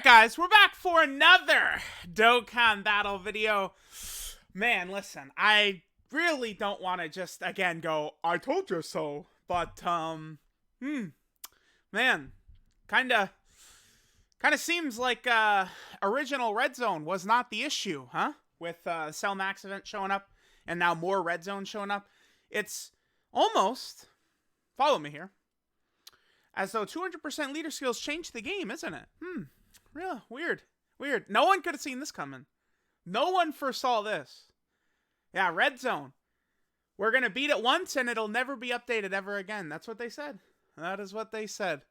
Guys, we're back for another Dokkan battle video. Man, listen, I really don't want to just, again, go, I told you so. But, man, kinda seems like, original Red Zone was not the issue, huh? With, Cell Max event showing up, and now more Red Zone showing up. It's almost, follow me here, as though 200% leader skills changed the game, isn't it? Real weird. No one could have seen this coming. No one foresaw this. Yeah, Red Zone. We're going to beat it once and it'll never be updated ever again. That's what they said. That is what they said.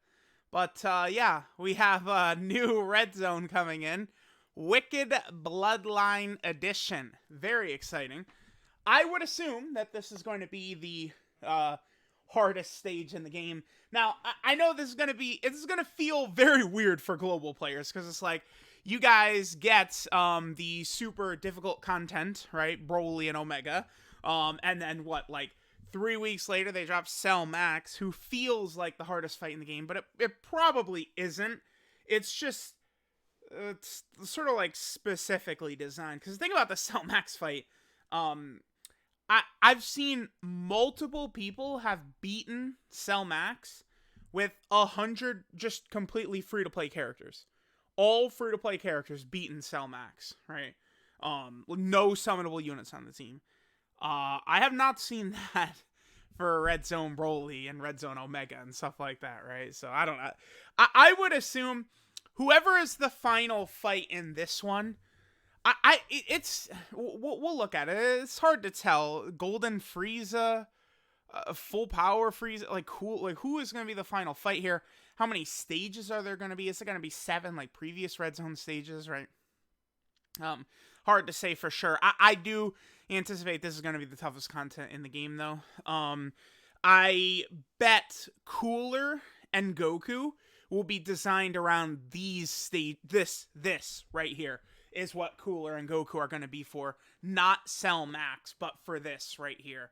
But, yeah, we have a new Red Zone coming in. Wicked Bloodline Edition. Very exciting. I would assume that this is going to be the hardest stage in the game. Now, I know this is going to feel very weird for global players, because it's like, you guys get the super difficult content, right? Broly and Omega. And then what, like 3 weeks later, they drop Cell Max, who feels like the hardest fight in the game, but it probably isn't. It's just, it's sort of like specifically designed. Because think about the Cell Max fight. I've seen multiple people have beaten Cell Max with 100 just completely free-to-play characters. All free-to-play characters beaten Cell Max, right? No summonable units on the team. I have not seen that for Red Zone Broly and Red Zone Omega and stuff like that, right? So I don't know. I would assume whoever is the final fight in this one, we'll look at it. It's hard to tell. Golden Frieza, full power Frieza, like who is going to be the final fight here? How many stages are there going to be? Is it going to be 7 like previous Red Zone stages, right? Hard to say for sure. I do anticipate this is going to be the toughest content in the game, though. I bet Cooler and Goku will be designed around these this right here is what Cooler and Goku are going to be for. Not Cell Max, but for this right here.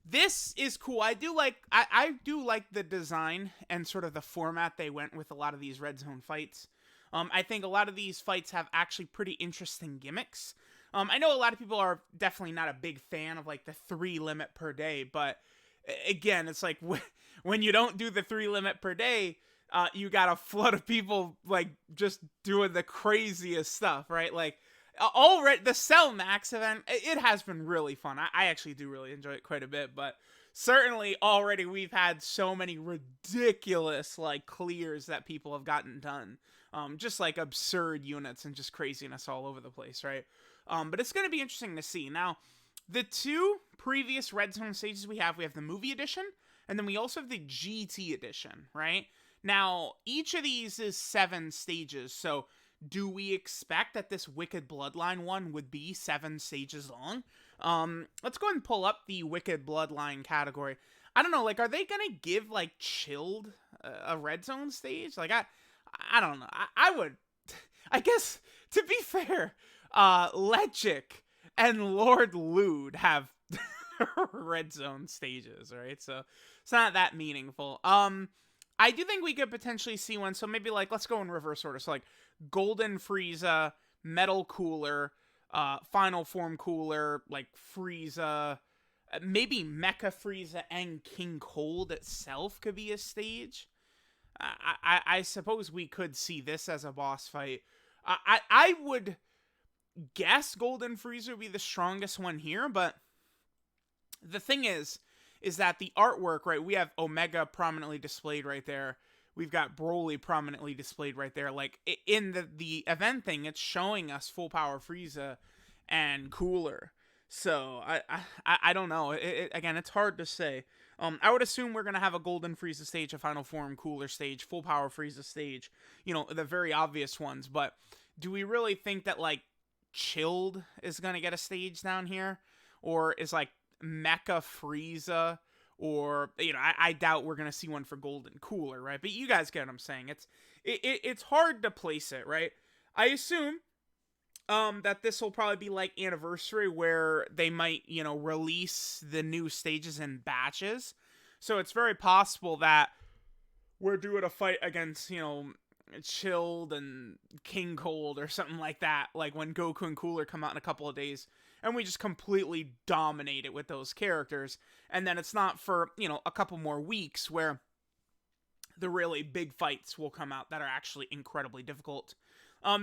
This is cool. I do like the design and sort of the format they went with a lot of these Red Zone fights. I think a lot of these fights have actually pretty interesting gimmicks. I know a lot of people are definitely not a big fan of like the 3 limit per day, but again, it's like when you don't do the 3 limit per day, you got a flood of people like just doing the craziest stuff, right? Like already the Cell Max event, it has been really fun. I actually do really enjoy it quite a bit, but certainly already we've had so many ridiculous like clears that people have gotten done. Just like absurd units and just craziness all over the place, right? But it's going to be interesting to see. Now, the 2 previous Red Zone stages we have the movie edition, and then we also have the GT edition, right? Now, each of these is 7 stages, so do we expect that this Wicked Bloodline one would be 7 stages long? Let's go ahead and pull up the Wicked Bloodline category. I don't know, like, are they gonna give, like, Chilled a Red Zone stage? Like, I don't know. I would, I guess, to be fair, Legic and Lord Lude have Red Zone stages, right? So it's not that meaningful. I do think we could potentially see one. So maybe like, let's go in reverse order. So like Golden Frieza, Metal Cooler, Final Form Cooler, like Frieza, maybe Mecha Frieza and King Cold itself could be a stage. I suppose we could see this as a boss fight. I would guess Golden Frieza would be the strongest one here, but the thing is that the artwork, right, we have Omega prominently displayed right there. We've got Broly prominently displayed right there. Like, in the event thing, it's showing us full power Frieza and Cooler. So, I don't know. Again, it's hard to say. I would assume we're going to have a Golden Frieza stage, a Final Form Cooler stage, full power Frieza stage. You know, the very obvious ones. But do we really think that, like, Chilled is going to get a stage down here? Or is, like, Mecha Frieza? Or, you know, I doubt we're going to see one for Golden Cooler, right? But you guys get what I'm saying. It's hard to place it, right? I assume that this will probably be like Anniversary, where they might, you know, release the new stages in batches. So it's very possible that we're doing a fight against, you know, Chilled and King Cold or something like that, like when Goku and Cooler come out in a couple of days, and we just completely dominate it with those characters, and then it's not for, a couple more weeks where the really big fights will come out that are actually incredibly difficult.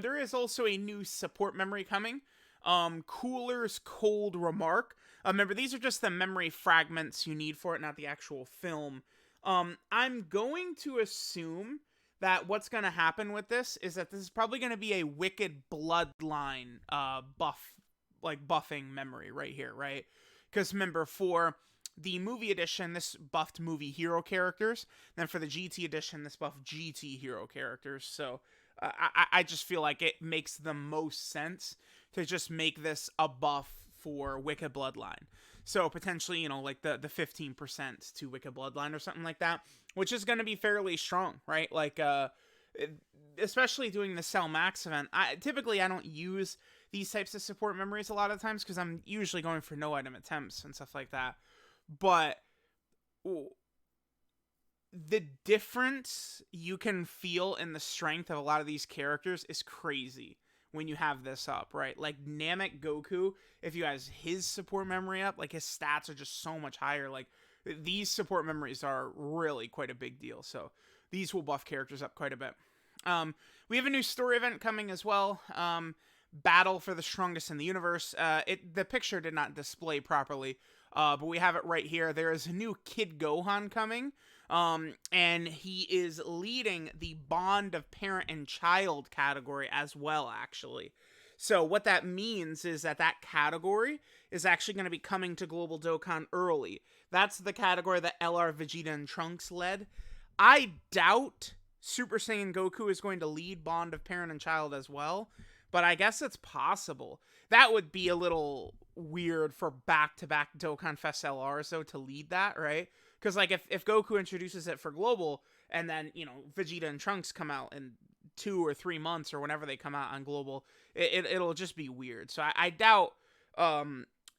There is also a new support memory coming. Cooler's Cold Remark. Remember, these are just the memory fragments you need for it, not the actual film. I'm going to assume that what's going to happen with this is that this is probably going to be a Wicked Bloodline buffing memory right here, right? Because remember, for the movie edition, this buffed movie hero characters. Then for the GT edition, this buffed GT hero characters. So I just feel like it makes the most sense to just make this a buff for Wicked Bloodline. So potentially, like the 15% to Wicked Bloodline or something like that, which is going to be fairly strong, right? Like, especially doing the Cell Max event. Typically, I don't use these types of support memories a lot of times because I'm usually going for no item attempts and stuff like that. But the difference you can feel in the strength of a lot of these characters is crazy when you have this up, right? Like Namek Goku, if you have his support memory up, like his stats are just so much higher. Like these support memories are really quite a big deal. So these will buff characters up quite a bit. We have a new story event coming as well. Battle for the Strongest in the Universe. The picture did not display properly, but we have it right here. There is a new Kid Gohan coming, and he is leading the Bond of Parent and Child category as well, actually. So what that means is that category is actually going to be coming to Global Dokkan early. That's the category that LR, Vegeta, and Trunks led. I doubt Super Saiyan Goku is going to lead Bond of Parent and Child as well, but I guess it's possible. That would be a little weird for back-to-back Dokkan Fest LRs, though, to lead that, right? Because, like, if Goku introduces it for Global, and then, Vegeta and Trunks come out in 2 or 3 months, or whenever they come out on Global, it'll just be weird. So I doubt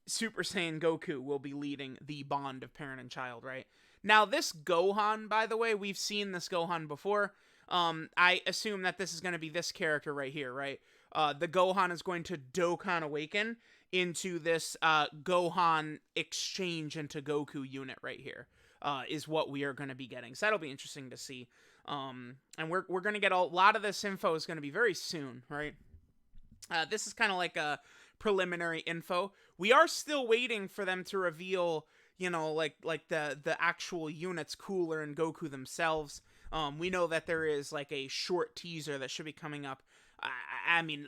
Super Saiyan Goku will be leading the Bond of Parent and Child, right? Now, this Gohan, by the way, we've seen this Gohan before. I assume that this is going to be this character right here, right? The Gohan is going to Dokkan Awaken into this Gohan exchange into Goku unit right here, is what we are going to be getting. So that'll be interesting to see. And we're going to get a lot of this info is going to be very soon, right? This is kind of like a preliminary info. We are still waiting for them to reveal, like the actual units, Cooler and Goku themselves. We know that there is like a short teaser that should be coming up. I mean,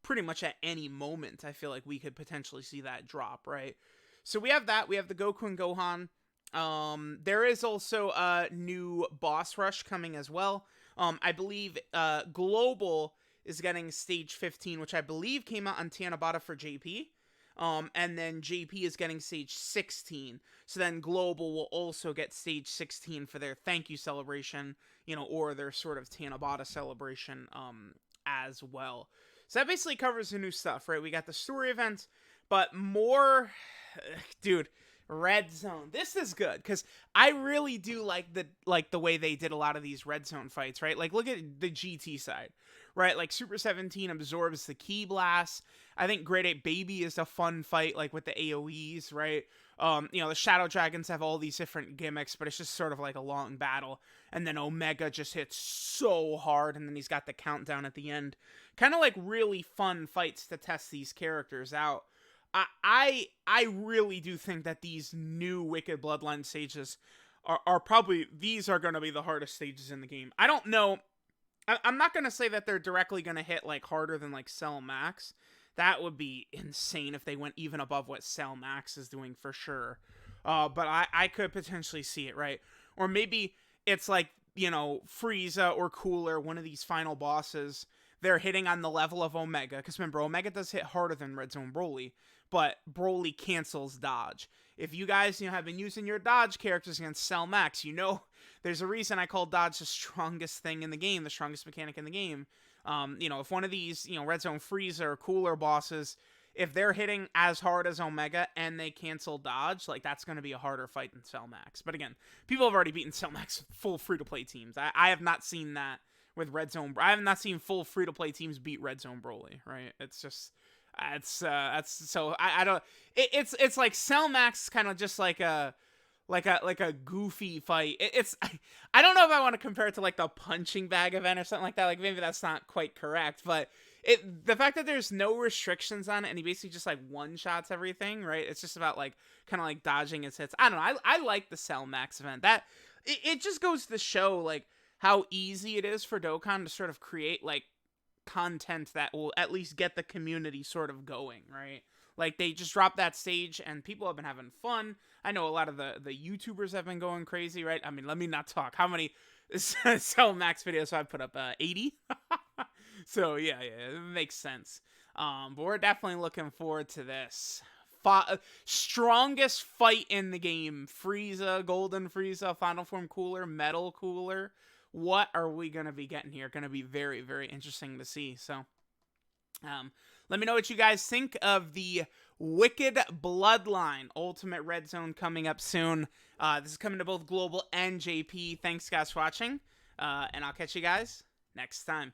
pretty much at any moment, I feel like we could potentially see that drop, right? So we have that. We have the Goku and Gohan. There is also a new boss rush coming as well. I believe Global is getting stage 15, which I believe came out on Tanabata for JP. And then JP is getting stage 16. So then Global will also get stage 16 for their thank you celebration, or their sort of Tanabata celebration, as well. So that basically covers the new stuff, right? We got the story event, but more, dude, Red Zone. This is good because I really do like the way they did a lot of these Red Zone fights, right? Like look at the GT side, right? Like Super 17 absorbs the Ki Blast. I think Grade 8 Baby is a fun fight, like with the AoEs, right? The Shadow Dragons have all these different gimmicks, but it's just sort of like a long battle. And then Omega just hits so hard, and then he's got the countdown at the end. Kind of like really fun fights to test these characters out. I really do think that these new Wicked Bloodline stages are probably, these are going to be the hardest stages in the game. I don't know. I'm not going to say that they're directly going to hit like harder than like Cell Max. That would be insane if they went even above what Cell Max is doing for sure. But I could potentially see it, right? Or maybe it's like, Frieza or Cooler, one of these final bosses, they're hitting on the level of Omega. Because remember, Omega does hit harder than Red Zone Broly, but Broly cancels dodge. If you guys, have been using your dodge characters against Cell Max, there's a reason I call dodge the strongest thing in the game, the strongest mechanic in the game. If one of these, Red Zone Frieza or Cooler bosses, if they're hitting as hard as Omega and they cancel dodge, like that's going to be a harder fight than Cell Max. But again, people have already beaten Cell Max full free-to-play teams. I have not seen that with Red Zone. I have not seen full free-to-play teams beat Red Zone Broly, right? It's just that's so I don't it's like Cell Max kind of just like a goofy fight. It's I don't know if I want to compare it to like the punching bag event or something like that. Like maybe that's not quite correct, but the fact that there's no restrictions on it and he basically just like one shots everything, right? It's just about like kind of like dodging his hits. I don't know. I like the Cell Max event. That it just goes to show like how easy it is for Dokkan to sort of create like content that will at least get the community sort of going, right? Like they just dropped that stage and people have been having fun. I know a lot of the YouTubers have been going crazy, right? I mean, let me not talk. How many Cell Max videos have I put up? 80? So yeah, it makes sense. But we're definitely looking forward to this. Strongest fight in the game. Frieza, Golden Frieza, Final Form Cooler, Metal Cooler. What are we going to be getting here? Going to be very, very interesting to see. So, let me know what you guys think of the Wicked Bloodline Ultimate Red Zone coming up soon. This is coming to both Global and JP. Thanks, guys, for watching. And I'll catch you guys next time.